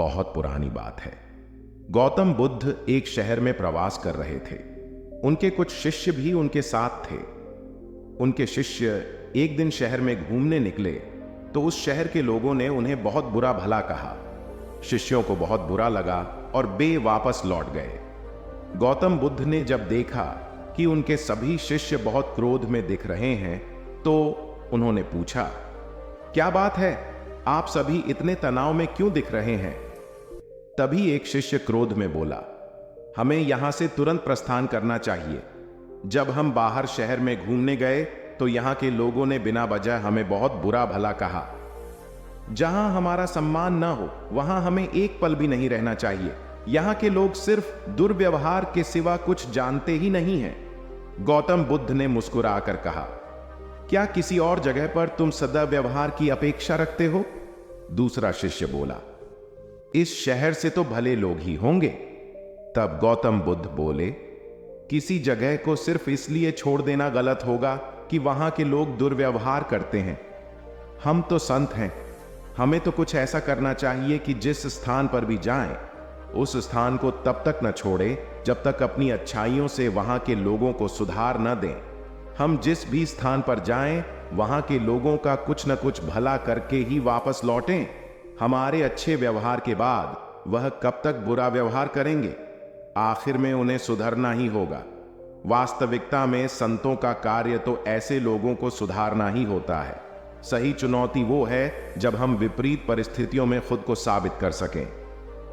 बहुत पुरानी बात है। गौतम बुद्ध एक शहर में प्रवास कर रहे थे। उनके कुछ शिष्य भी उनके साथ थे। उनके शिष्य एक दिन शहर में घूमने निकले तो उस शहर के लोगों ने उन्हें बहुत बुरा भला कहा। शिष्यों को बहुत बुरा लगा और वे वापस लौट गए। गौतम बुद्ध ने जब देखा कि उनके सभी शिष्य बहुत क्रोध में दिख रहे हैं तो उन्होंने पूछा, क्या बात है, आप सभी इतने तनाव में क्यों दिख रहे हैं? तभी एक शिष्य क्रोध में बोला, हमें यहां से तुरंत प्रस्थान करना चाहिए। जब हम बाहर शहर में घूमने गए तो यहां के लोगों ने बिना वजह हमें बहुत बुरा भला कहा। जहां हमारा सम्मान न हो वहां हमें एक पल भी नहीं रहना चाहिए। यहां के लोग सिर्फ दुर्व्यवहार के सिवा कुछ जानते ही नहीं हैं। गौतम बुद्ध ने मुस्कुराकर कहा, क्या किसी और जगह पर तुम सद्व्यवहार की अपेक्षा रखते हो? दूसरा शिष्य बोला, इस शहर से तो भले लोग ही होंगे। तब गौतम बुद्ध बोले, किसी जगह को सिर्फ इसलिए छोड़ देना गलत होगा कि वहां के लोग दुर्व्यवहार करते हैं। हम तो संत हैं, हमें तो कुछ ऐसा करना चाहिए कि जिस स्थान पर भी जाएं, उस स्थान को तब तक न छोड़ें जब तक अपनी अच्छाइयों से वहां के लोगों को सुधार न दें। हम जिस भी स्थान पर जाएं, वहां के लोगों का कुछ न कुछ भला करके ही वापस लौटें। हमारे अच्छे व्यवहार के बाद वह कब तक बुरा व्यवहार करेंगे? आखिर में उन्हें सुधरना ही होगा। वास्तविकता में संतों का कार्य तो ऐसे लोगों को सुधारना ही होता है। सही चुनौती वो है जब हम विपरीत परिस्थितियों में खुद को साबित कर सकें।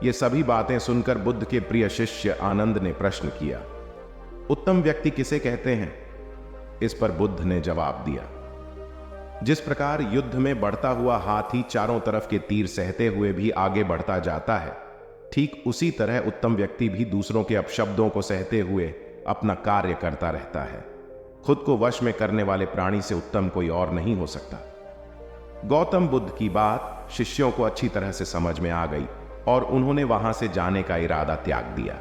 ये सभी बातें सुनकर बुद्ध के प्रिय शिष्य आनंद ने प्रश्न किया, उत्तम व्यक्ति किसे कहते हैं? इस पर बुद्ध ने जवाब दिया, जिस प्रकार युद्ध में बढ़ता हुआ हाथी चारों तरफ के तीर सहते हुए भी आगे बढ़ता जाता है, ठीक उसी तरह उत्तम व्यक्ति भी दूसरों के अपशब्दों को सहते हुए अपना कार्य करता रहता है। खुद को वश में करने वाले प्राणी से उत्तम कोई और नहीं हो सकता। गौतम बुद्ध की बात शिष्यों को अच्छी तरह से समझ में आ गई और उन्होंने वहां से जाने का इरादा त्याग दिया।